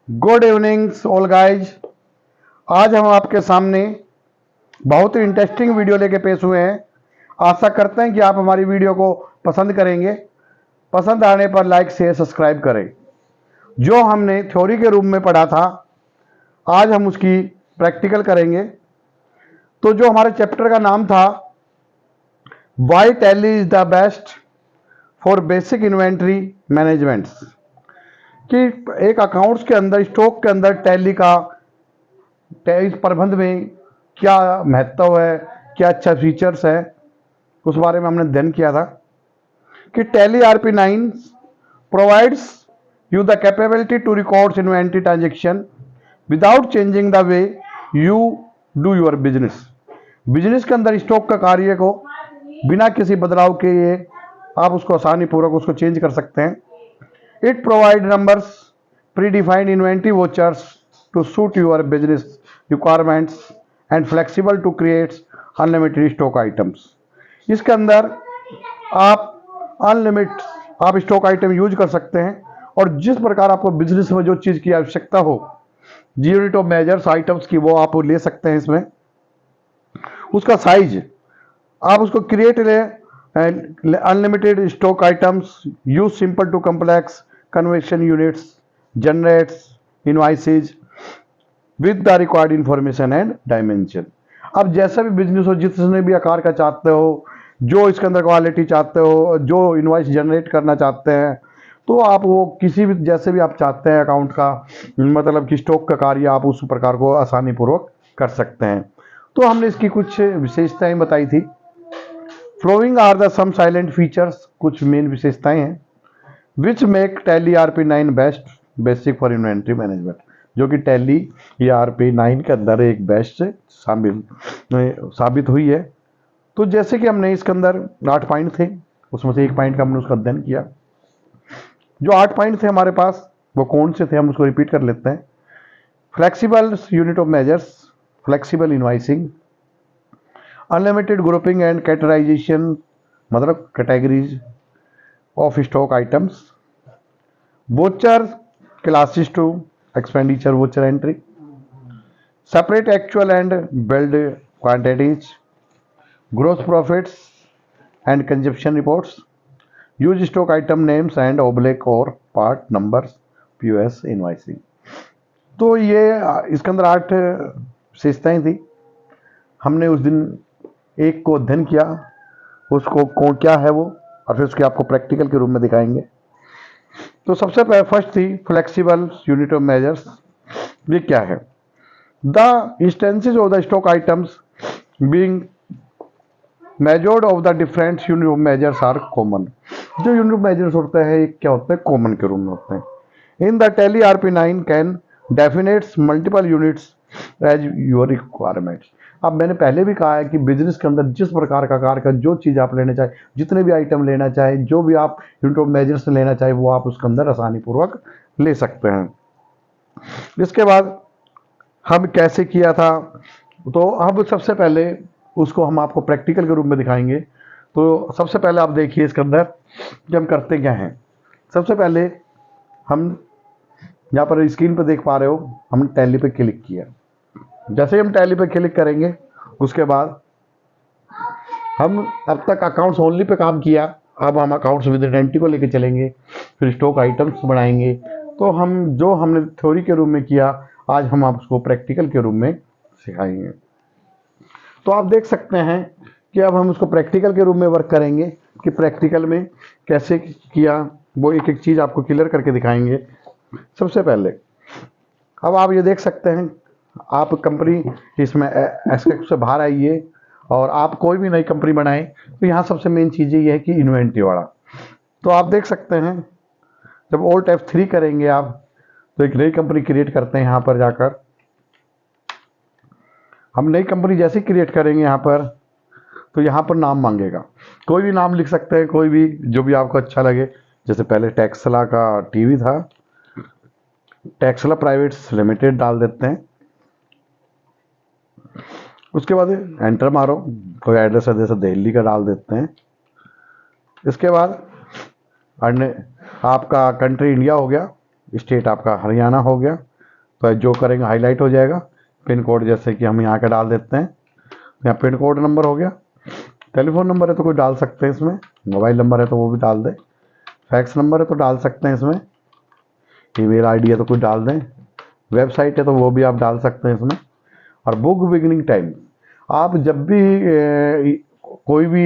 Good evening all guys. आज हम आपके सामने बहुत ही इंटरेस्टिंग वीडियो लेके पेश हुए हैं। आशा करते हैं कि आप हमारी वीडियो को पसंद करेंगे। पसंद आने पर लाइक शेयर सब्सक्राइब करें। जो हमने थ्योरी के रूप में पढ़ा था, आज हम उसकी प्रैक्टिकल करेंगे। तो जो हमारे चैप्टर का नाम था why Tally is the best for basic inventory management, कि एक अकाउंट्स के अंदर, स्टॉक के अंदर टैली का इस प्रबंध में क्या महत्व है, क्या अच्छा फीचर्स है, उस बारे में हमने अध्ययन किया था कि Tally RP9 provides you the capability to records inventory transaction without changing the way you do your business. Business के अंदर स्टॉक का कार्य को बिना किसी बदलाव के ये आप उसको आसानी पूर्वक उसको चेंज कर सकते हैं। It provide numbers predefined inventory vouchers to suit your business requirements and flexible to create unlimited stock items. इसके अंदर आप अनलिमिटेड आप स्टॉक आइटम यूज कर सकते हैं और जिस प्रकार आपको बिजनेस में जो चीज़ की आवश्यकता हो, यूनिट ऑफ मेजर्स आइटम्स की, वो आप ले सकते हैं। इसमें उसका साइज आप उसको create unlimited stock items, use simple to complex conversion units, generates invoices with the required information and dimension. अब जैसा भी बिजनेस हो, जितने भी आकार का चाहते हो, जो इसके अंदर क्वालिटी चाहते हो, जो इनवाइस जनरेट करना चाहते हैं, तो आप वो किसी भी जैसे भी आप चाहते हैं अकाउंट का, मतलब कि स्टॉक का कार्य, आप उस प्रकार को आसानी पूर्वक कर सकते हैं। तो हमने इसकी कुछ विशेषताएं बताई थी। Following are the some salient features, कुछ मेन विशेषताएं हैं which make Tally RP9 best basic for inventory management, जो कि टैली या RP9 के अंदर एक बेस्ट साबित हुई है। तो जैसे कि हमने इसके अंदर 8 पॉइंट थे, उसमें से एक पॉइंट का हमने उसका अध्ययन किया। जो 8 पॉइंट थे हमारे पास, वो कौन से थे, हम उसको रिपीट कर लेते हैं। Flexible unit of measures, flexible invoicing, unlimited grouping and categorization, मतलब categories of stock items, voucher classes to expenditure voucher entry, separate actual and billed quantities, gross profits and consumption reports, use stock item names and oblique or part numbers, POS invoicing। तो ये इसके अंदर 8 विशेषताएं थी। हमने उस दिन एक को अध्ययन किया, उसको कौन क्या है वो, और फिर उसके आपको प्रैक्टिकल के रूप में दिखाएंगे। तो सबसे पहले फर्स्ट थी फ्लेक्सिबल यूनिट ऑफ मेजर्स। ये क्या है? The instances of the stock items being measured of the different unit of measures are common। जो यूनिट ऑफ मेजर्स होते हैं क्या होते हैं? कॉमन के रूप में होते हैं। In the Tally RP9 can defines multiple units as your requirements. अब मैंने पहले भी कहा है कि बिजनेस के अंदर जिस प्रकार का कार्य का जो चीज़ आप लेना चाहे, जितने भी आइटम लेना चाहे, जो भी आप यूनिट ऑफ मेजर्स लेना चाहे, वो आप उसके अंदर आसानी पूर्वक ले सकते हैं। इसके बाद हम कैसे किया था, तो अब सबसे पहले उसको हम आपको प्रैक्टिकल के रूप में दिखाएंगे। तो सबसे पहले आप देखिए इसके अंदर कि हम करते क्या हैं। सबसे पहले हम यहाँ पर स्क्रीन पर देख पा रहे हो, हमने टैली पे क्लिक किया। जैसे ही हम टैली पे क्लिक करेंगे, उसके बाद हम अब तक अकाउंट्स ओनली पे काम किया, अब हम अकाउंट्स विद आइडेंटिटी को लेके चलेंगे, फिर स्टॉक आइटम्स बनाएंगे। तो हम जो हमने थ्योरी के रूप में किया, आज हम आपको प्रैक्टिकल के रूप में सिखाएंगे। तो आप देख सकते हैं कि अब हम उसको प्रैक्टिकल के रूप में वर्क करेंगे कि प्रैक्टिकल में कैसे किया, वो एक एक चीज़ आपको क्लियर करके दिखाएंगे। सबसे पहले अब आप ये देख सकते हैं, आप कंपनी इसमें एस्पेक्ट से बाहर आइए और आप कोई भी नई कंपनी बनाएं, तो यहाँ सबसे मेन चीज़ ये है कि इन्वेंट्री वाला। तो आप देख सकते हैं जब Alt F3 करेंगे आप, तो एक नई कंपनी क्रिएट करते हैं। यहाँ पर जाकर हम नई कंपनी जैसे क्रिएट करेंगे यहाँ पर, तो यहाँ पर नाम मांगेगा। कोई भी नाम लिख सकते हैं, कोई भी जो भी आपको अच्छा लगे। जैसे पहले टेक्सला का टीवी था, टेक्सला प्राइवेट्स लिमिटेड डाल देते हैं। उसके बाद एंटर मारो, कोई एड्रेस है जैसे दिल्ली का डाल देते हैं। इसके बाद आपका कंट्री इंडिया हो गया, स्टेट आपका हरियाणा हो गया, तो जो करेंगे हाईलाइट हो जाएगा। पिन कोड जैसे कि हम यहाँ का डाल देते हैं, यहाँ पिन कोड नंबर हो गया। टेलीफोन नंबर है तो कोई डाल सकते हैं इसमें, मोबाइल नंबर है तो वो भी डाल दें, फैक्स नंबर है तो डाल सकते हैं इसमें, ईमेल आईडी है तो कोई डाल दें, वेबसाइट है तो वो भी आप डाल सकते हैं इसमें। और बुक बिगिनिंग टाइम, आप जब भी कोई भी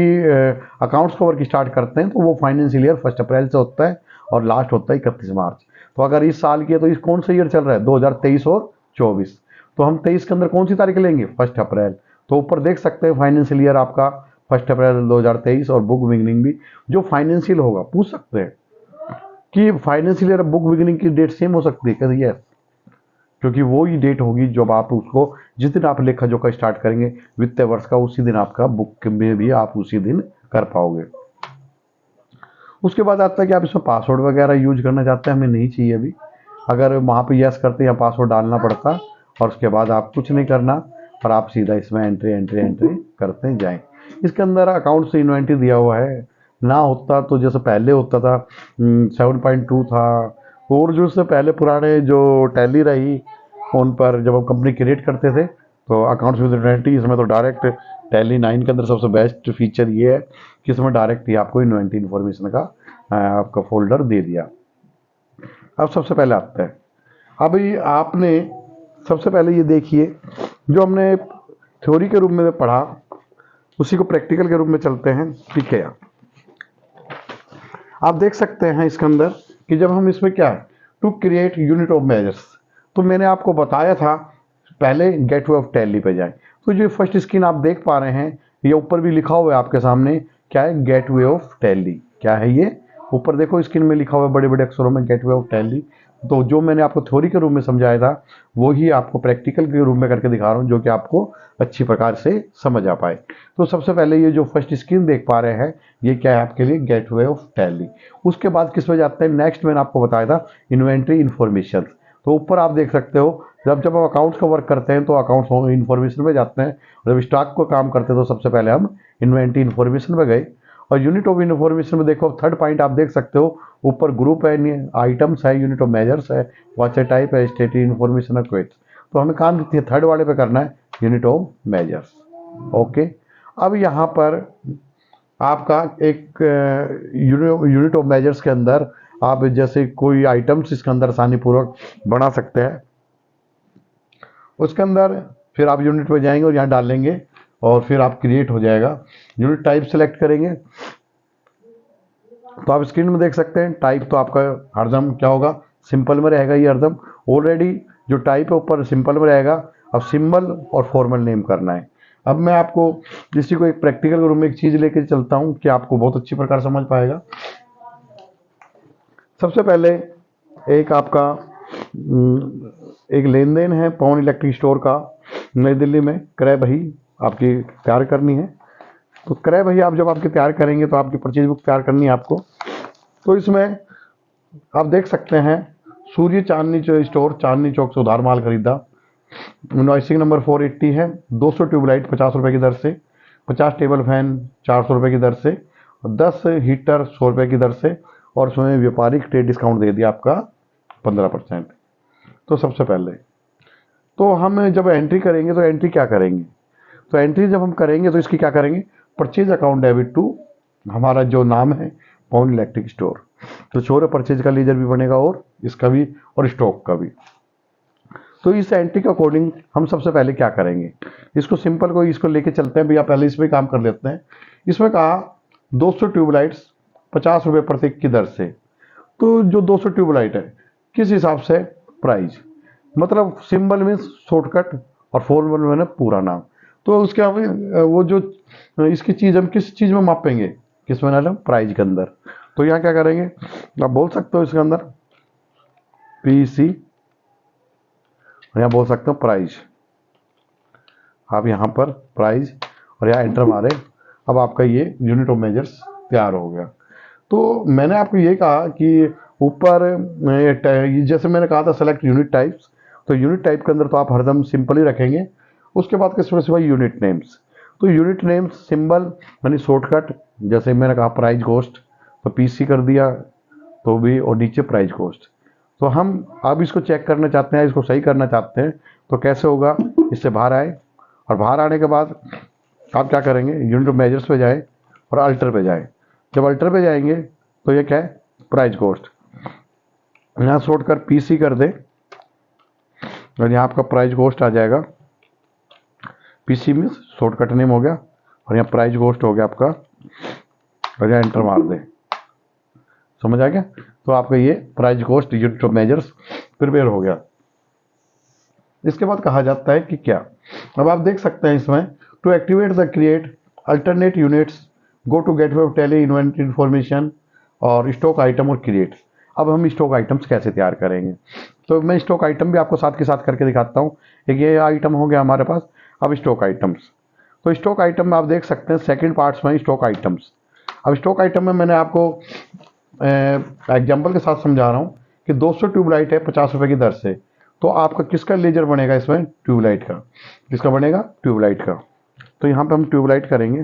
अकाउंट्स का वर्क स्टार्ट करते हैं तो वो फाइनेंशियल ईयर 1 अप्रैल से होता है और लास्ट होता है 31 मार्च। तो अगर इस साल की है तो इस कौन सा ईयर चल रहा है, 2023 और 24, तो हम 23 के अंदर कौन सी तारीख लेंगे, 1 अप्रैल। तो ऊपर देख सकते हैं फाइनेंशियल ईयर आपका 1 अप्रैल 2023 और बुक बिगिनिंग भी जो फाइनेंशियल होगा। पूछ सकते हैं कि फाइनेंशियल ईयर बुक बिगिनिंग की डेट सेम हो सकती है क्या, यस, क्योंकि वो ही डेट होगी जब आप उसको, जिस दिन आप लेखा जोखा स्टार्ट करेंगे वित्तीय वर्ष का, उसी दिन आपका बुक में भी आप उसी दिन कर पाओगे। उसके बाद आता है कि आप इसमें पासवर्ड वगैरह यूज करना चाहते हैं, हमें नहीं चाहिए अभी। अगर वहाँ पे यस करते हैं या पासवर्ड डालना पड़ता, और उसके बाद आप कुछ नहीं करना और आप सीधा इसमें एंट्री एंट्री एंट्री करते जाएं। इसके अंदर अकाउंट से इन्वेंट्री दिया हुआ है, ना होता तो जैसे पहले होता था 7.2 था, और जो उससे पहले पुराने जो टैली रही उन पर जब हम कंपनी क्रिएट करते थे तो अकाउंट्स विद इन्वेंट्री, इसमें तो डायरेक्ट टैली 9 के अंदर सबसे बेस्ट फीचर ये है कि इसमें डायरेक्ट ही आपको इन्वेंट्री इन्फॉर्मेशन का आपका फोल्डर दे दिया। अब सबसे पहले आता है, अभी आपने सबसे पहले ये देखिए जो हमने थ्योरी के रूप में पढ़ा उसी को प्रैक्टिकल के रूप में चलते हैं, ठीक है। आप देख सकते हैं इसके अंदर कि जब हम इसमें क्या है to create unit of measures, तो मैंने आपको बताया था पहले गेटवे ऑफ टैली पे जाए। तो जो फर्स्ट स्क्रीन आप देख पा रहे हैं ये ऊपर भी लिखा हुआ है आपके सामने, क्या है, गेटवे ऑफ टैली। क्या है ये, ऊपर देखो स्क्रीन में लिखा हुआ है बड़े बड़े अक्षरों में गेटवे ऑफ टैली। तो जो मैंने आपको थ्योरी के रूप में समझाया था वो ही आपको प्रैक्टिकल के रूप में करके दिखा रहा हूँ, जो कि आपको अच्छी प्रकार से समझ आ पाए। तो सबसे पहले ये जो फर्स्ट स्क्रीन देख पा रहे हैं ये क्या है आपके लिए, गेटवे ऑफ टैली। उसके बाद किस में जाते हैं, नेक्स्ट मैंने आपको बताया था इन्वेंट्री इन्फॉर्मेशन। तो ऊपर आप देख सकते हो जब हम अकाउंट्स का वर्क करते हैं तो अकाउंट्स इन्फॉर्मेशन में जाते हैं, जब स्टॉक को काम करते हैं तो सबसे पहले हम इन्वेंट्री इन्फॉर्मेशन में गए। और यूनिट ऑफ इन्फॉर्मेशन में देखो थर्ड पॉइंट आप देख सकते हो, ऊपर ग्रुप है, आइटम्स है, यूनिट ऑफ मेजर्स है, वाचर टाइप है, स्टेटरी इन्फॉर्मेशन है, क्वेट्स। तो हमें काम थर्ड वाले पे करना है, यूनिट ऑफ मेजर्स। ओके, अब यहाँ पर आपका एक यूनिट ऑफ मेजर्स के अंदर आप जैसे कोई आइटम्स इसके अंदर आसानी पूर्वक बना सकते हैं। उसके अंदर फिर आप यूनिट में जाएंगे और यहाँ डालेंगे और फिर आप क्रिएट हो जाएगा। यूनिट टाइप सेलेक्ट करेंगे तो आप स्क्रीन में देख सकते हैं टाइप तो आपका हरदम क्या होगा, सिंपल में रहेगा। ये हरदम ऑलरेडी जो टाइप है ऊपर सिंपल में रहेगा। अब सिंबल और फॉर्मल नेम करना है। अब मैं आपको इसी को एक प्रैक्टिकल रूम में एक चीज़ लेकर चलता हूँ कि आपको बहुत अच्छी प्रकार समझ पाएगा। सबसे पहले एक आपका एक लेन देन है पवन इलेक्ट्रिक स्टोर का नई दिल्ली में, क्रय बही आपकी तैयार करनी है। तो क्रय बही आप जब आपकी तैयार करेंगे तो आपकी परचेज बुक तैयार करनी है आपको। तो इसमें आप देख सकते हैं सूर्य चांदनी स्टोर चांदनी चौक से उधार माल खरीदा, इनवॉइसिंग नंबर 480 है। 200 ट्यूबलाइट 50 रुपये की दर से, 50 टेबल फैन 400 रुपये की दर से, 10 हीटर 100 रुपये की दर से, और उसमें व्यापारिक ट्रेड डिस्काउंट दे दिया आपका 15%। तो सबसे पहले तो हम जब एंट्री करेंगे तो एंट्री क्या करेंगे, तो एंट्री जब हम करेंगे तो इसकी क्या करेंगे, परचेज अकाउंट डेबिट टू हमारा जो नाम है पवन इलेक्ट्रिक स्टोर। तो शोर परचेज का लीजर भी बनेगा और इसका भी और स्टॉक का भी। तो इस एंट्री के अकॉर्डिंग हम सबसे पहले क्या करेंगे, इसको सिंपल को इसको लेके चलते हैं भैया, पहले इसमें काम कर लेते हैं। इसमें कहा 200 ट्यूबलाइट्स 50 रुपये प्रत्येक की दर से। तो जो 200 ट्यूबलाइट है किस हिसाब से, प्राइस, मतलब सिंबल मीन्स शॉर्टकट और फॉर्मल में पूरा नाम। तो उसके वो जो इसकी चीज़ हम किस चीज़ में मापेंगे, किस में ना, प्राइस के अंदर। तो यहाँ क्या करेंगे, आप बोल सकते हो इसके अंदर पीसी, यहाँ बोल सकते हो प्राइस। आप यहाँ पर प्राइस और यहाँ एंटर मारे, अब आपका ये यूनिट ऑफ मेजर्स तैयार हो गया। तो मैंने आपको ये कहा कि ऊपर जैसे मैंने कहा था सेलेक्ट यूनिट टाइप्स, तो यूनिट टाइप के अंदर तो आप हरदम सिंपल ही रखेंगे। उसके बाद के सिवाय यूनिट नेम्स, तो यूनिट नेम्स सिंबल यानी शॉर्टकट, जैसे मैंने कहा प्राइस कॉस्ट तो पीसी कर दिया तो भी, और नीचे प्राइस कॉस्ट। तो हम अब इसको चेक करना चाहते हैं, इसको सही करना चाहते हैं, तो कैसे होगा, इससे बाहर आए और बाहर आने के बाद आप क्या करेंगे, यूनिट ऑफ मेजर्स पे जाए और अल्टर पे जाए। जब अल्टर पे जाएंगे तो ये क्या है, प्राइस कॉस्ट, यहाँ शॉर्ट कर पीसी कर दे और यहाँ आपका प्राइस कॉस्ट आ जाएगा। पीसी में शॉर्टकट नेम हो गया और यहाँ प्राइस कॉस्ट हो गया आपका, और यहाँ एंटर मार दे। समझ आ गया? तो आपका ये price cost unit of measures prepare हो गया। इसके बाद कहा जाता है कि क्या, अब आप देख सकते हैं इसमें, to activate the create alternate units go to gateway of Tally inventory information और स्टॉक आइटम और क्रिएट। अब हम स्टॉक आइटम्स कैसे तैयार करेंगे, तो मैं स्टॉक आइटम भी आपको साथ के साथ करके दिखाता हूँ। एक ये आइटम हो गया हमारे पास। अब स्टॉक आइटम्स, तो स्टॉक आइटम में आप देख सकते हैं सेकंड पार्ट्स में स्टॉक आइटम्स। अब स्टॉक आइटम में मैंने आपको एग्जांपल के साथ समझा रहा हूँ कि 200 ट्यूबलाइट है 50 रुपए की दर से, तो आपका किसका लेजर बनेगा इसमें, ट्यूबलाइट का। किसका बनेगा, ट्यूबलाइट का। तो यहाँ पे हम ट्यूबलाइट करेंगे,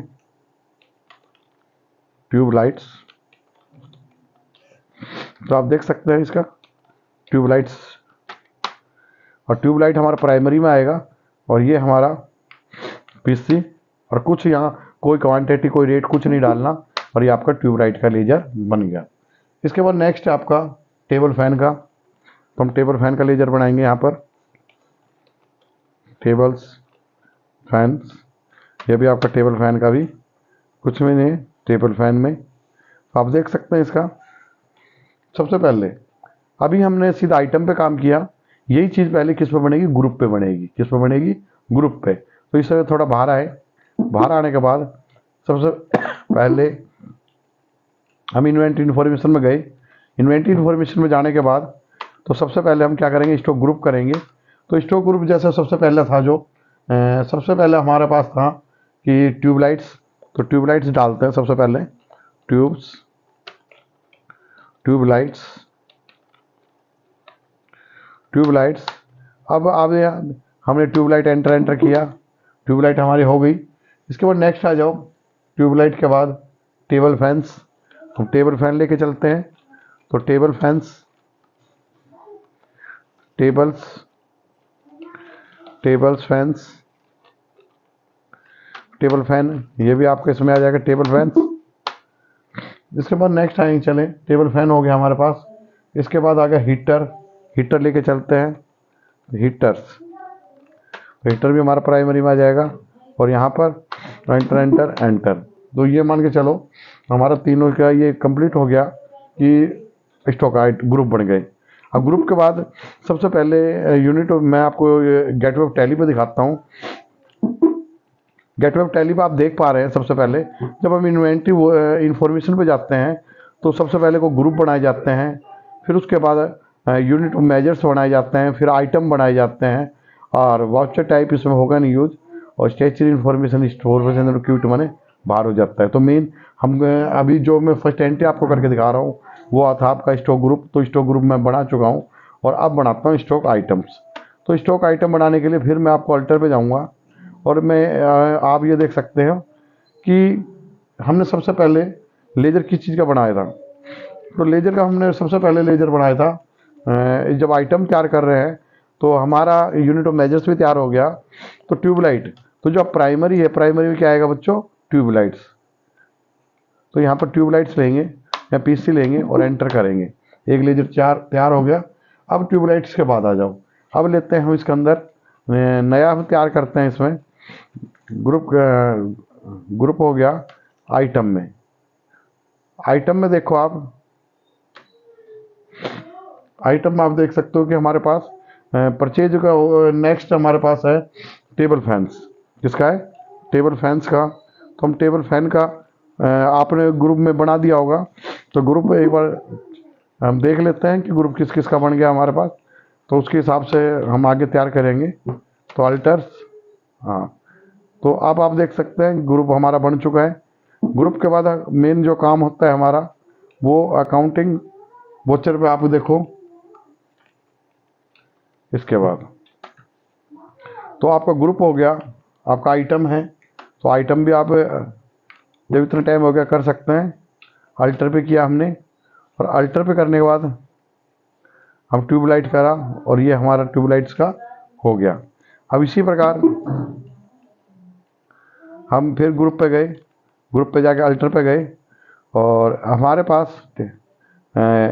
ट्यूबलाइट्स। तो आप देख सकते हैं इसका ट्यूबलाइट्स, और ट्यूबलाइट हमारा प्राइमरी में आएगा और ये हमारा पीसी, और कुछ यहाँ कोई क्वांटिटी कोई रेट कुछ नहीं डालना, और ये आपका ट्यूबलाइट का लेजर बन गया। इसके बाद नेक्स्ट आपका टेबल फैन का, तो हम टेबल फैन का लेजर बनाएंगे यहाँ पर, टेबल्स फैंस। ये भी आपका टेबल फैन का भी कुछ में नहीं, टेबल फैन में। तो आप देख सकते हैं इसका, सबसे पहले अभी हमने सीधा आइटम पे काम किया, यही चीज़ पहले किस पे बनेगी, ग्रुप पे बनेगी। किस पे बनेगी, ग्रुप पे। तो इस तरह थोड़ा बाहर आए, बाहर आने के बाद सबसे पहले हम इन्वेंटरी इन्फॉर्मेशन में गए। इन्वेंटरी इन्फॉर्मेशन में जाने के बाद तो सबसे पहले हम क्या करेंगे, स्टॉक ग्रुप करेंगे। तो स्टॉक ग्रुप जैसे सबसे पहले था जो सबसे पहले हमारे पास था कि ट्यूबलाइट्स, तो ट्यूबलाइट्स डालते हैं सबसे पहले, ट्यूबलाइट्स। अब हमने ट्यूबलाइट एंटर किया, ट्यूबलाइट हमारी हो गई। इसके बाद नेक्स्ट आ जाओ, ट्यूबलाइट के बाद टेबल फैंस। हम टेबल फैन लेके चलते हैं, तो table fans, fans, table fan, ये भी आपके इसमें आ जाएगा टेबल फैंस। इसके बाद नेक्स्ट आएंगे, चले टेबल फैन हो गया हमारे पास। इसके बाद आ गया हीटर लेके चलते हैं, हीटर्स। हीटर भी हमारा प्राइमरी में आ जाएगा, और यहाँ पर एंटर। तो ये मान के चलो हमारा तीनों का ये कंप्लीट हो गया कि स्टॉक ग्रुप बन गए। अब ग्रुप के बाद सबसे पहले यूनिट मैं आपको गेटवे ऑफ टैली पे दिखाता हूँ। गेटवे ऑफ टैली पे आप देख पा रहे हैं, सबसे पहले जब हम इन्वेंटरी इंफॉर्मेशन पे जाते हैं तो सबसे पहले को ग्रुप बनाए जाते हैं, फिर उसके बाद यूनिट ऑफ मेजर्स बनाए जाते हैं, फिर आइटम बनाए जाते हैं, और वाउचर टाइप इसमें होगा नहीं यूज, और स्टेचरी इन्फॉर्मेशन स्टोर क्यूट माने बाहर हो जाता है। तो मेन हम अभी जो मैं फर्स्ट एंट्री आपको करके दिखा रहा हूँ वो था आपका स्टॉक ग्रुप। तो स्टॉक ग्रुप मैं बना चुका हूँ और अब बनाता हूँ स्टॉक आइटम्स। तो स्टॉक आइटम बनाने के लिए फिर मैं आपको अल्टर पे जाऊँगा, और मैं आप ये देख सकते हो कि हमने सबसे पहले लेजर किस चीज़ का बनाया था। तो लेजर का हमने सबसे पहले लेजर बनाया था जब आइटम तैयार कर रहे हैं तो हमारा यूनिट ऑफ मेजर्स भी तैयार हो गया। तो ट्यूबलाइट, तो जो प्राइमरी है, प्राइमरी में क्या आएगा बच्चों, ट्यूबलाइट्स। तो यहाँ पर ट्यूबलाइट्स लेंगे या पीसी लेंगे और एंटर करेंगे, एक लेजर तैयार हो गया। अब ट्यूबलाइट्स के बाद आ जाओ, अब लेते हैं हम इसके अंदर नया हम तैयार करते हैं इसमें ग्रुप हो गया आइटम में। आइटम में देखो आप, आइटम में आप देख सकते हो कि हमारे पास परचेज का नेक्स्ट हमारे पास है टेबल फैंस। किसका है, टेबल फैंस का। तो हम टेबल फैन का आपने ग्रुप में बना दिया होगा, तो ग्रुप एक बार हम देख लेते हैं कि ग्रुप किस किस का बन गया हमारे पास, तो उसके हिसाब से हम आगे तैयार करेंगे। तो अल्टर्स, हाँ, तो अब आप देख सकते हैं ग्रुप हमारा बन चुका है। ग्रुप के बाद मेन जो काम होता है हमारा वो अकाउंटिंग वोचर पे आप देखो। इसके बाद तो आपका ग्रुप हो गया, आपका आइटम है, तो आइटम भी आप जब इतना टाइम हो गया कर सकते हैं। अल्टर पे किया हमने, और अल्टर पे करने के बाद हम ट्यूबलाइट करा और ये हमारा ट्यूबलाइट्स का हो गया। अब इसी प्रकार हम फिर ग्रुप पे गए, ग्रुप पे जाके अल्टर पे गए और हमारे पास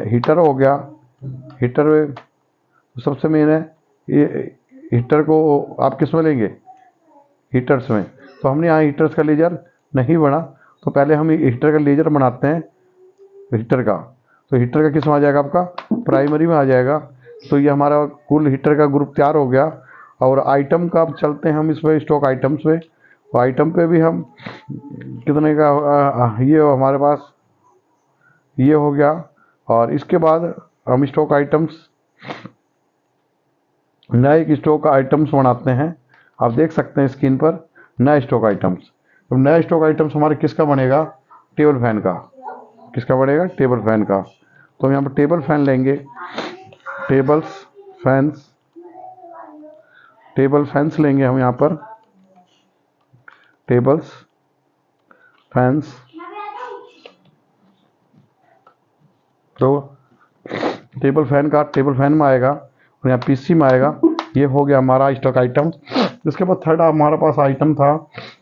हीटर हो गया। हीटर सबसे मेन है, ये हीटर को आप किस में लेंगे, हीटर्स में। तो हमने यहाँ हीटर्स का लेजर नहीं बना, तो पहले हम हीटर का लेजर बनाते हैं हीटर का। तो हीटर का किस में आ जाएगा, आपका प्राइमरी में आ जाएगा। तो ये हमारा कुल हीटर का ग्रुप तैयार हो गया। और आइटम का अब चलते हैं हम इसमें स्टॉक आइटम्स पे। तो आइटम पे भी हम कितने का ये हमारे पास ये हो गया। और इसके बाद हम स्टॉक आइटम्स, नए स्टॉक आइटम्स बनाते हैं। आप देख सकते हैं स्क्रीन पर नए स्टॉक आइटम्स। तो नए स्टॉक आइटम्स हमारे किसका बनेगा, टेबल फैन का। किसका बनेगा, टेबल फैन का। तो हम यहाँ पर टेबल फैन लेंगे, टेबल्स फैंस, टेबल फैंस लेंगे हम यहाँ पर, टेबल्स फैंस। तो टेबल फैन का टेबल फैन में आएगा और यहाँ पीसी में आएगा। ये हो गया हमारा स्टॉक आइटम। इसके बाद थर्ड हमारे पास आइटम था,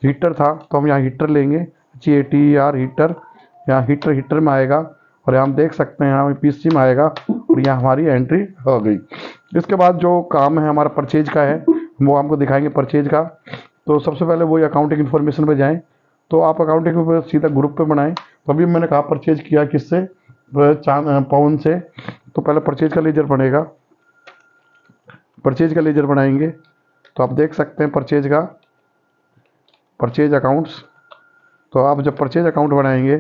हीटर था। तो हम यहाँ हीटर लेंगे, HEATER हीटर। यहाँ हीटर में आएगा और यहाँ हम देख सकते हैं यहाँ पीसी में आएगा और यहाँ हमारी एंट्री हो गई। इसके बाद जो काम है हमारा परचेज का है, वो हमको दिखाएंगे परचेज का। तो सबसे पहले वही अकाउंटिंग इन्फॉर्मेशन पे जाएं। तो आप अकाउंटिंग पे सीधा ग्रुप पे बनाएं। तो अभी मैंने कहा परचेज किया किससे, पवन से। तो पहले परचेज का लेजर बनेगा, परचेज का लेजर बनाएंगे। तो आप देख सकते हैं परचेज का, परचेज अकाउंट्स। तो आप जब परचेज अकाउंट बनाएंगे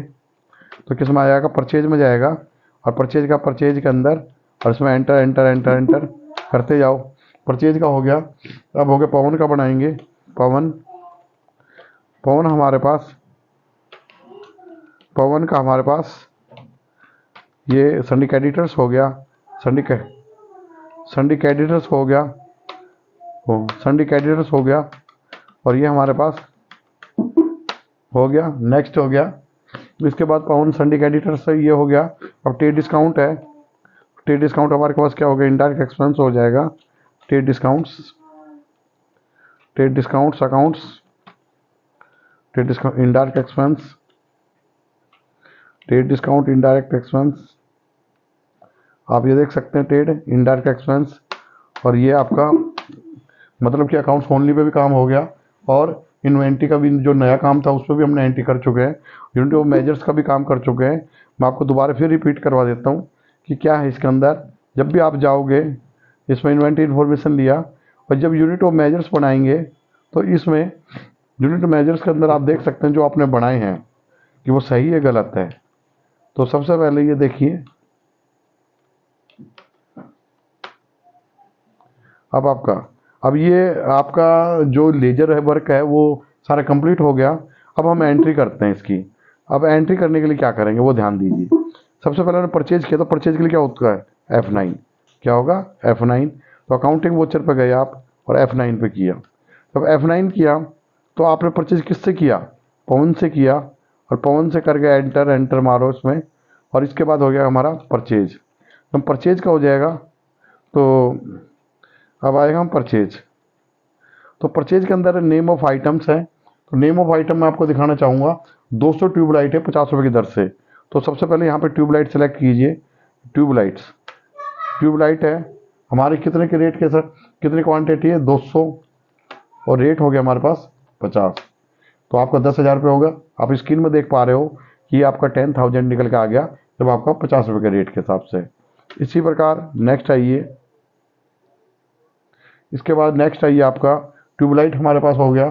तो किस में आ जाएगा, परचेज में जाएगा। और परचेज का परचेज के अंदर और इसमें एंटर एंटर एंटर एंटर करते जाओ। परचेज का हो गया। अब हो गया पवन का बनाएंगे। पवन, पवन हमारे पास, पवन का हमारे पास ये संडिक एडिटर्स हो गया, संडिक एडिटर्स हो गया, संडिक एडिटर्स हो गया। और ये हमारे पास हो गया, नेक्स्ट हो गया। इसके बाद पवन संडिक एडिटर से ये हो गया। अब ट्रेड डिस्काउंट है, ट्रेड डिस्काउंट हमारे पास क्या हो गया, इनडायरेक्ट एक्सपेंस हो जाएगा। Trade discounts, trade discounts accounts, trade discount indirect expense, trade discount indirect expense. आप ये देख सकते हैं ट्रेड इनडायरेक्ट एक्सपेंस। और ये आपका मतलब कि अकाउंट्स ओनली पे भी काम हो गया और इन्वेंट्री का भी जो नया काम था उस पर भी हमने एंट्री कर चुके हैं। यूनिट ऑफ मेजर्स का भी काम कर चुके हैं। मैं आपको दोबारा फिर रिपीट करवा देता हूँ कि क्या है इसके अंदर। जब भी आप जाओगे इसमें इन्वेंट्री इन्फॉर्मेशन लिया और जब यूनिट ऑफ मेजर्स बनाएंगे तो इसमें यूनिट ऑफ मेजर्स के अंदर आप देख सकते हैं जो आपने बनाए हैं कि वो सही है गलत है। तो सबसे पहले ये देखिए, अब ये आपका जो लेजर है वर्क है वो सारा कंप्लीट हो गया। अब हम एंट्री करते हैं इसकी। अब एंट्री करने के लिए क्या करेंगे वो ध्यान दीजिए। सबसे पहले परचेज किया, तो परचेज के लिए क्या होता है, F9। क्या होगा, F9। तो अकाउंटिंग वोचर पे गए आप और F9 पे किया। जब F9 किया तो आपने परचेज किससे किया, पवन से किया। और पवन से करके एंटर एंटर मारो इसमें। और इसके बाद हो गया हमारा परचेज। तो परचेज का हो जाएगा। तो अब आएगा हम परचेज। तो परचेज के अंदर नेम ऑफ आइटम्स है। तो नेम ऑफ आइटम मैं आपको दिखाना चाहूँगा। 200 ट्यूबलाइट है 50 रुपये की दर से। तो सबसे पहले यहाँ पे ट्यूबलाइट सेलेक्ट कीजिए। ट्यूबलाइट्स, ट्यूबलाइट है हमारे कितने के रेट के सर, कितनी क्वांटिटी है 200 और रेट हो गया हमारे पास 50। तो आपका 10,000 रुपये होगा। आप स्क्रीन में देख पा रहे हो कि आपका 10,000 निकल के आ गया जब आपका 50 रुपये के रेट के हिसाब से। इसी प्रकार नेक्स्ट आइए, इसके बाद नेक्स्ट आइए आपका ट्यूबलाइट हमारे पास हो गया।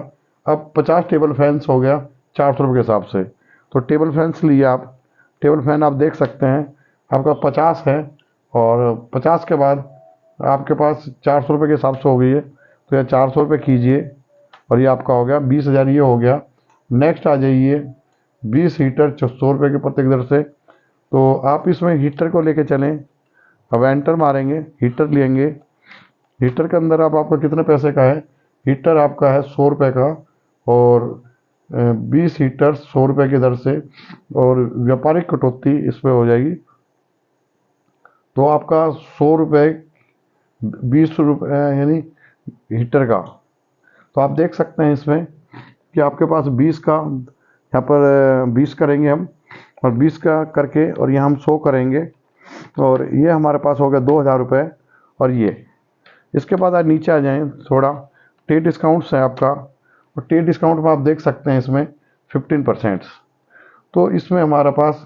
अब 50 टेबल फैंस हो गया 400 रुपये के हिसाब से। तो टेबल फैंस लिए आप, टेबल फैन आप देख सकते हैं आपका 50 है और 50 के बाद आपके पास 400 रुपये के हिसाब से हो गई है। तो यह 400 रुपये कीजिए और ये आपका हो गया 20,000। ये हो गया। नेक्स्ट आ जाइए 20 हीटर 100 रुपये के प्रत्येक दर से। तो आप इसमें हीटर को लेके चलें। अब एंटर मारेंगे, हीटर लेंगे। हीटर के अंदर अब आपका कितने पैसे का है, हीटर आपका है 100 रुपये का और 20 हीटर 100 रुपये की दर से। और व्यापारिक कटौती इस पर हो जाएगी तो आपका 100 रुपये 20 रुपये यानी हीटर का, तो आप देख सकते हैं इसमें कि आपके पास 20 का, यहाँ पर 20 करेंगे हम, और 20 का करके और यहाँ हम 100 करेंगे, और ये हमारे पास हो गया 2000 रुपये। और ये इसके बाद आप नीचे आ जाएं थोड़ा, ट्रेड डिस्काउंट्स है आपका, और ट्रेड डिस्काउंट में आप देख सकते हैं इसमें 15%। तो इसमें हमारे पास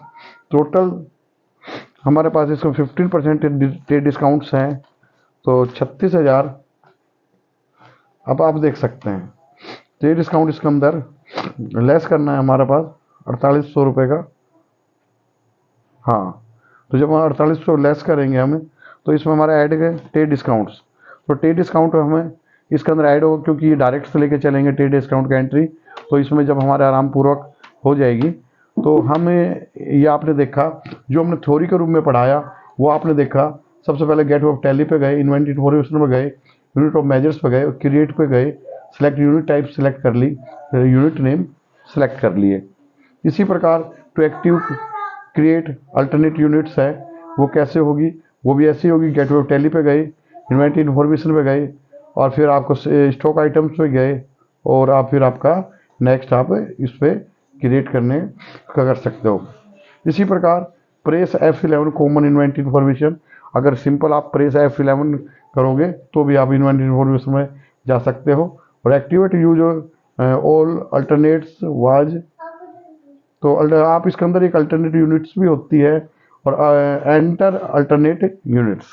टोटल, हमारे पास इसमें 15% ट्रेड डिस्काउंट्स हैं, तो 36,000। अब आप देख सकते हैं ट्रेड डिस्काउंट इसके अंदर लेस करना है हमारे पास 4800 रुपये का। हाँ, तो जब हम 4800 लेस करेंगे हमें, तो इसमें हमारा ऐड है ट्रेड डिस्काउंट्स। तो ट्रेड डिस्काउंट हमें इसके अंदर ऐड होगा, क्योंकि ये डायरेक्ट से लेके चलेंगे ट्रेड डिस्काउंट का एंट्री। तो इसमें जब हमारे आराम पूर्वक हो जाएगी, तो हमें ये आपने देखा जो हमने थ्योरी के रूप में पढ़ाया, वो आपने देखा। सबसे पहले गेटवे ऑफ टैली पे गए, इन्वेंटरी इन्फॉर्मेशन पे गए, यूनिट ऑफ मेजर्स पे गए, क्रिएट पे गए, सिलेक्ट यूनिट टाइप सिलेक्ट कर ली, यूनिट नेम सेलेक्ट कर लिए। इसी प्रकार to active create alternate units है, वो कैसे होगी, वो भी ऐसी होगी। गेटवे ऑफ टैली पे गए, इन्वेंटरी इन्फॉर्मेशन पे गए, और फिर आपको स्टॉक आइटम्स पे गए, और आप फिर आपका नेक्स्ट आप इस पे क्रिएट करने का कर सकते हो। इसी प्रकार press F11 common inventory information, अगर सिंपल आप प्रेस F11 करोगे तो भी आप इन्वेंटरी इन्फॉर्मेशन में जा सकते हो। और activate use all alternates was, तो आप इसके अंदर एक अल्टरनेट यूनिट्स भी होती है, और एंटर अल्टरनेट यूनिट्स।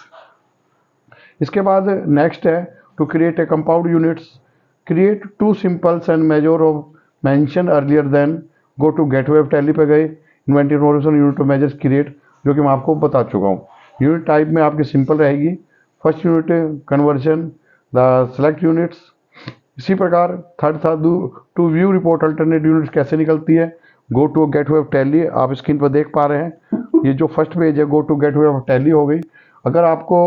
इसके बाद नेक्स्ट है to create a compound units, create two simples and measure of mention earlier then, go to gateway of Tally पे गए, inventory information unit of measures create, जो कि मैं आपको बता चुका हूँ। यूनिट टाइप में आपकी सिंपल रहेगी, first unit conversion, the select units. इसी प्रकार थर्ड था to view report alternate units कैसे निकलती है, go to gateway of Tally. आप स्क्रीन पर देख पा रहे हैं, ये जो फर्स्ट पेज है go to gateway of Tally हो गई। अगर आपको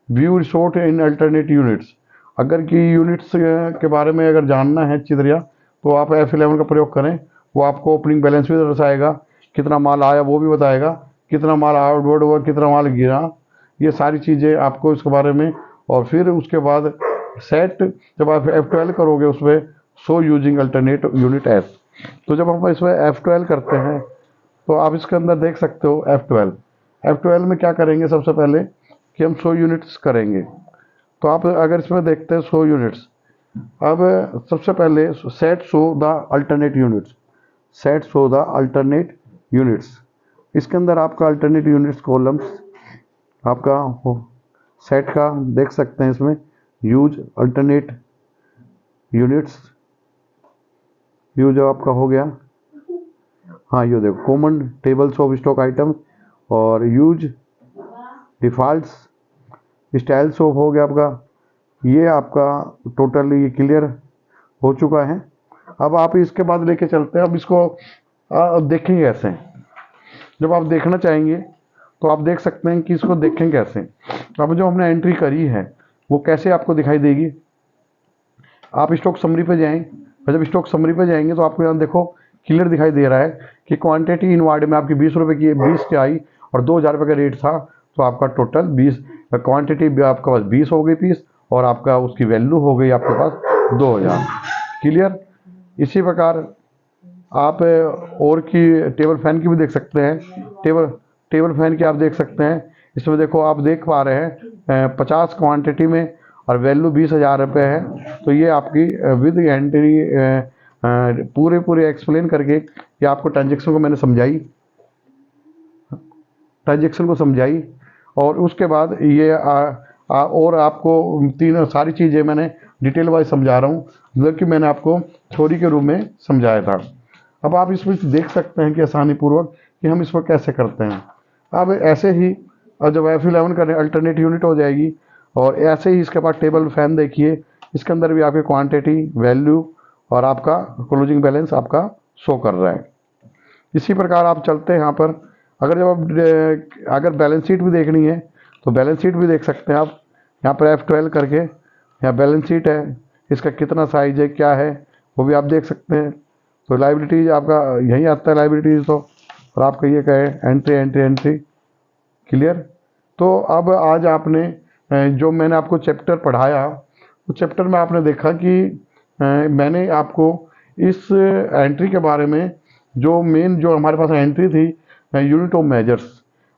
view report in alternate units, अगर की यूनिट्स के बारे में अगर जानना है अच्छी तरह, तो आप F11 का प्रयोग करें। वो आपको ओपनिंग बैलेंस भी दर्शाएगा, कितना माल आया वो भी बताएगा, कितना माल आउटवर्ड हुआ, कितना माल गिरा, ये सारी चीज़ें आपको इसके बारे में। और फिर उसके बाद सेट, जब आप F12 करोगे उसमें show using alternate unit S. तो जब हम इसमें F12 करते हैं, तो आप इसके अंदर देख सकते हो F12 में क्या करेंगे, सबसे पहले कि हम 100 यूनिट्स करेंगे। तो आप अगर इसमें देखते हैं 100 यूनिट्स, अब सबसे पहले set show the alternate units, set show the alternate units. इसके अंदर आपका अल्टरनेट यूनिट्स कॉलम्स आपका सेट का देख सकते हैं, इसमें यूज अल्टरनेट यूनिट्स, यूज आपका हो गया। हाँ, ये देखो common tables of stock item, और यूज डिफॉल्ट्स स्टाइल्स ऑफ हो गया आपका। ये आपका टोटल ये क्लियर हो चुका है। अब आप इसके बाद लेके चलते हैं, अब इसको देखेंगे कैसे। जब आप देखना चाहेंगे तो आप देख सकते हैं कि इसको देखें कैसे। अब जो हमने एंट्री करी है वो कैसे आपको दिखाई देगी। आप स्टॉक समरी पे जाएं, और जब स्टॉक समरी पे जाएंगे तो आपको यहाँ देखो क्लियर दिखाई दे रहा है कि क्वांटिटी इन वार्ड में आपकी 20 रुपये की 20 की आई, और 2000 रुपये का रेट था, तो आपका टोटल 20 क्वांटिटी आपके पास 20 हो गई पीस, और आपका उसकी वैल्यू हो गई आपके पास 2000। क्लियर। इसी प्रकार आप और की टेबल फैन की भी देख सकते हैं, टेबल फैन की आप देख सकते हैं। इसमें देखो आप देख पा रहे हैं 50 क्वांटिटी में, और वैल्यू 20,000 रुपये है। तो ये आपकी विद एंट्री पूरे एक्सप्लेन करके ये आपको ट्रांजेक्शन को मैंने समझाई, ट्रांजेक्शन को समझाई। और उसके बाद ये और आपको तीन सारी चीज़ें मैंने डिटेल वाइज समझा रहा हूँ, जो कि मैंने आपको थ्योरी के रूप में समझाया था। अब आप इसमें देख सकते हैं कि आसानी पूर्वक कि हम इसको कैसे करते हैं। अब ऐसे ही जब F11 करें अल्टरनेट यूनिट हो जाएगी, और ऐसे ही इसके बाद टेबल फैन देखिए, इसके अंदर भी आपकी क्वांटिटी वैल्यू और आपका क्लोजिंग बैलेंस आपका शो कर रहा है। इसी प्रकार आप चलते हैं यहाँ पर, अगर जब आप अगर बैलेंस शीट भी देखनी है तो बैलेंस शीट भी देख सकते हैं आप। यहाँ पर F12 करके यहाँ बैलेंस शीट है, इसका कितना साइज है क्या है वो भी आप देख सकते हैं। तो लाइबिलिटीज आपका यहीं आता है लाइबिलिटीज, तो और आपका ये कहे एंट्री एंट्री एंट्री। क्लियर। तो अब आज आपने जो मैंने आपको चैप्टर पढ़ाया, उस चैप्टर में आपने देखा कि मैंने आपको इस एंट्री के बारे में, जो मेन जो हमारे पास एंट्री थी यूनिट ऑफ मेजर्स,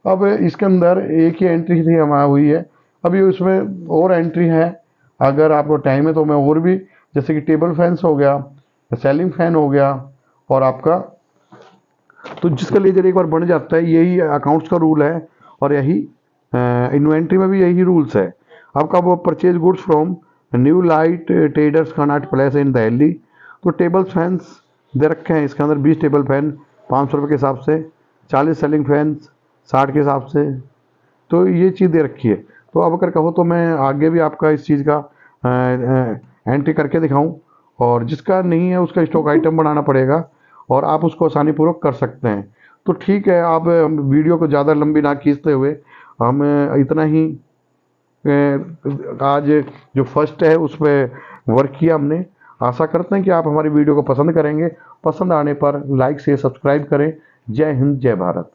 अब इसके अंदर एक ही एंट्री थी हमारी हुई है, अभी उसमें और एंट्री है। अगर आपको टाइम है तो मैं और भी, जैसे कि टेबल फैंस हो गया, सेलिंग फैन हो गया, और आपका तो जिसका लेजर एक बार बन जाता है, यही अकाउंट्स का रूल है, और यही इन्वेंट्री में भी यही रूल्स है। आपका वो purchase goods from new light traders का नॉट प्लेस इन दिल्ली। तो टेबल फैंस दे रखे हैं इसके अंदर, 20 टेबल फैन 500 रुपये के हिसाब से, 40 सेलिंग फैंस 60 के हिसाब से, तो ये चीज़ दे रखी है। तो अब अगर कहो तो मैं आगे भी आपका इस चीज़ का एंट्री करके दिखाऊं, और जिसका नहीं है उसका स्टॉक आइटम बनाना पड़ेगा, और आप उसको आसानी पूर्वक कर सकते हैं। तो ठीक है, आप वीडियो को ज़्यादा लंबी ना खींचते हुए हम इतना ही आज जो फर्स्ट है उस पर वर्क किया हमने। आशा करते हैं कि आप हमारी वीडियो को पसंद करेंगे। पसंद आने पर लाइक से सब्सक्राइब करें। जय हिंद, जय भारत।